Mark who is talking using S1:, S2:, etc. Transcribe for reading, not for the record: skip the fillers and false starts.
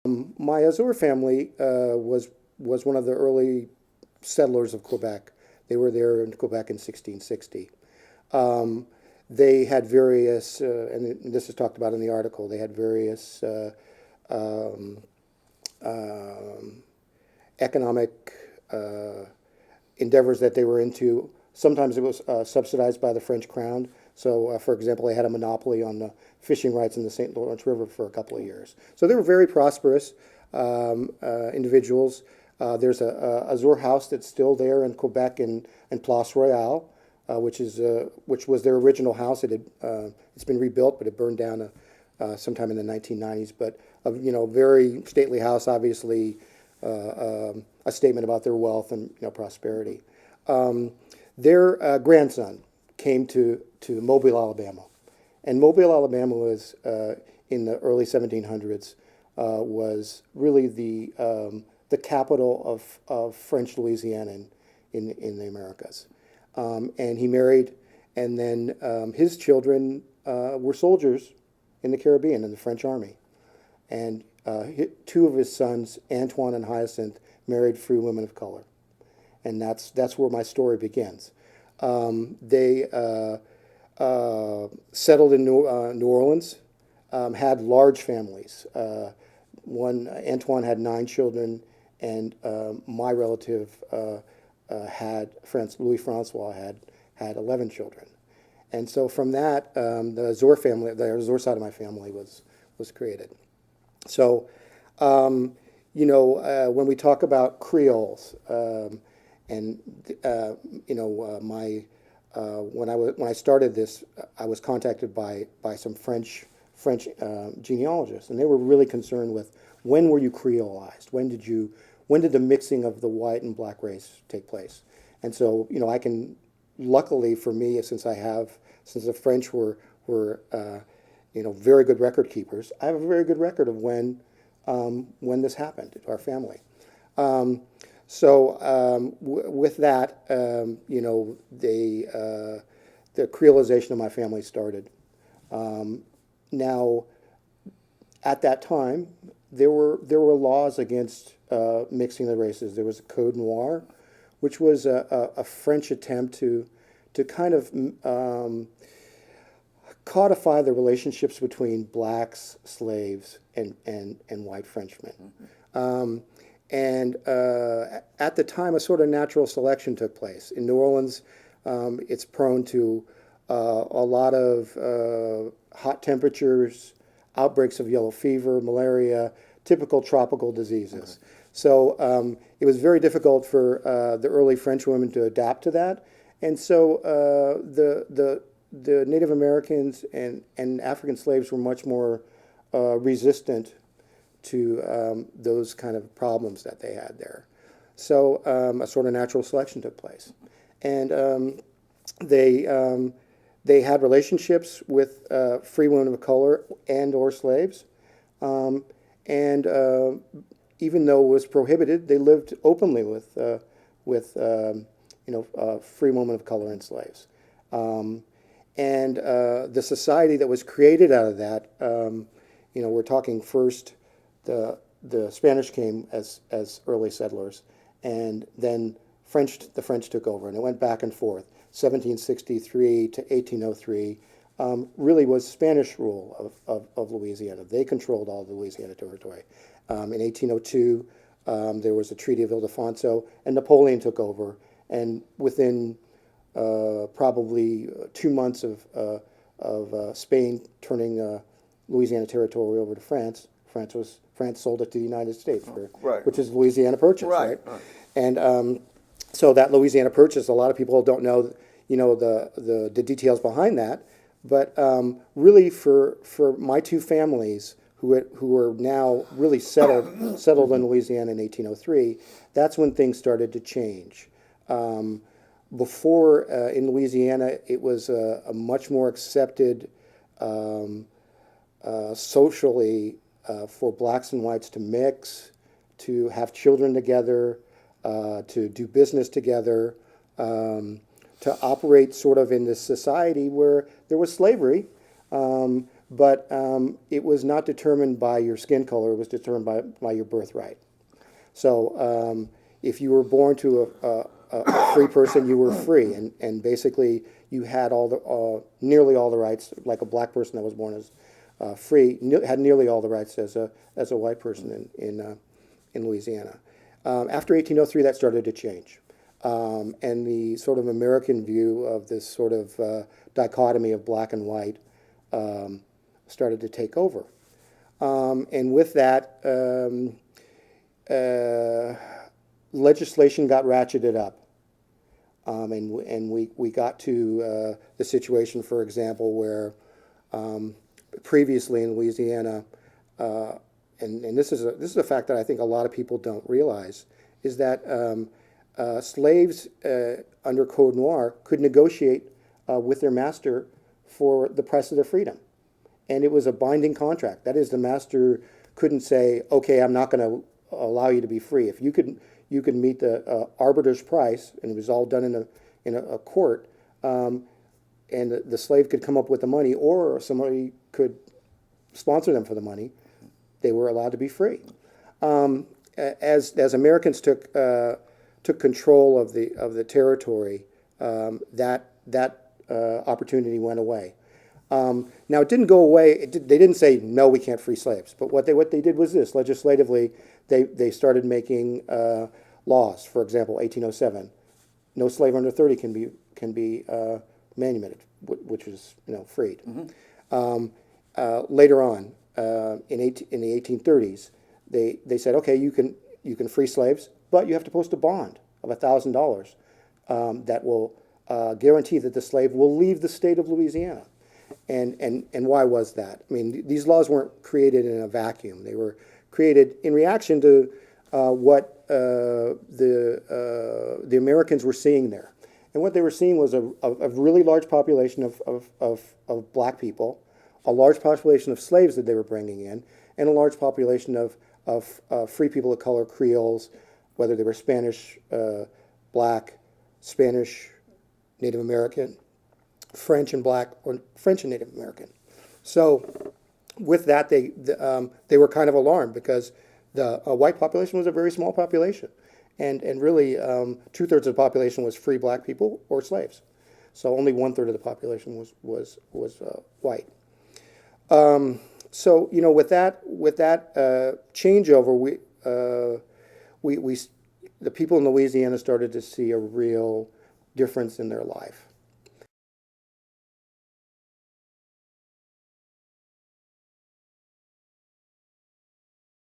S1: My Azor family was one of the early settlers of Quebec. They were there in Quebec in 1660. Um, they had various, and this is talked about in the article. They had various um, um, economic uh, endeavors that they were into. Sometimes it was subsidized by the French crown. So, for example, they had a monopoly on the fishing rights in the St. Lawrence River for a couple of years. So they were very prosperous individuals. There's a Azur house that's still there in Quebec in Place Royale, which was their original house. It's been rebuilt, but it burned down sometime in the 1990s. But very stately house, obviously a statement about their wealth and prosperity. Um, their grandson came to Mobile, Alabama, and Mobile, Alabama was in the early 1700s was really the capital of French Louisiana in the Americas. And he married, and then his children were soldiers in the Caribbean in the French Army. And two of his sons, Antoine and Hyacinth, married free women of color, and that's where my story begins. They settled in New Orleans, had large families. One Antoine had 9 children, and my relative Louis Francois had 11 children. And so from that, the Azor side of my family was created. So, when we talk about Creoles, and my when I started this, I was contacted by some French genealogists, and they were really concerned with when were you Creolized? When did the mixing of the white and black race take place? And so, I can, luckily for me, since the French were very good record keepers, I have a very good record of when this happened to our family. With that, the Creolization of my family started. Now, at that time, there were laws against mixing the races. There was a Code Noir, which was a French attempt to kind of codify the relationships between blacks, slaves, and white Frenchmen. And at the time, a sort of natural selection took place. In New Orleans, it's prone to a lot of hot temperatures, outbreaks of yellow fever, malaria, typical tropical diseases. Okay. So it was very difficult for the early French women to adapt to that. And so the Native Americans and African slaves were much more resistant to those kind of problems that they had there. So a sort of natural selection took place. And they had relationships with free women of color and or slaves. And even though it was prohibited, they lived openly with free women of color and slaves. And the society that was created out of that, we're talking first, the Spanish came as early settlers, and then the French took over, and it went back and forth. 1763 to 1803 really was Spanish rule of Louisiana. They controlled all the Louisiana territory. In 1802, there was a Treaty of Ildefonso, and Napoleon took over, and within probably 2 months of Spain turning Louisiana territory over to France, France sold it to the United States,
S2: Right.
S1: which is Louisiana Purchase,
S2: Right.
S1: right? And so that Louisiana Purchase, a lot of people don't know, the details behind that, but really for my two families who are now really settled in Louisiana in 1803, that's when things started to change. Before, in Louisiana, it was a much more accepted socially for blacks and whites to mix, to have children together, to do business together, to operate sort of in this society where there was slavery, but it was not determined by your skin color. It was determined by your birthright. So if you were born to a free person, you were free, and basically you had nearly all the rights, like a black person that was born as free had nearly all the rights as a white person in Louisiana. After 1803, that started to change, and the sort of American view of this sort of dichotomy of black and white started to take over, and with that. Legislation got ratcheted up, and we got to the situation, for example, where previously in Louisiana, and this is a fact that I think a lot of people don't realize, is that slaves under Code Noir could negotiate with their master for the price of their freedom, and it was a binding contract. That is, the master couldn't say, "Okay, I'm not going to allow you to be free." If you could meet the arbiter's price, and it was all done in a court, and the slave could come up with the money, or somebody could sponsor them for the money, they were allowed to be free. As Americans took control of the territory, that opportunity went away. Now, it didn't go away. They didn't say, no, we can't free slaves. But what they did was this. Legislatively, they started making laws. For example, 1807, no slave under 30 can be manumitted, which is freed. Mm-hmm. Later on, in the 1830s, they said, okay, you can free slaves, but you have to post a bond of $1,000 that will guarantee that the slave will leave the state of Louisiana. And why was that? I mean, these laws weren't created in a vacuum. They were created in reaction to what the Americans were seeing there. And what they were seeing was a really large population of black people, a large population of slaves that they were bringing in, and a large population of free people of color, Creoles, whether they were Spanish, black, Spanish, Native American, French and black, or French and Native American. So with that, they were kind of alarmed, because the white population was a very small population. And really, 2/3 of the population was free black people or slaves. So only 1/3 of the population was white. So with that changeover, the people in Louisiana started to see a real difference in their life.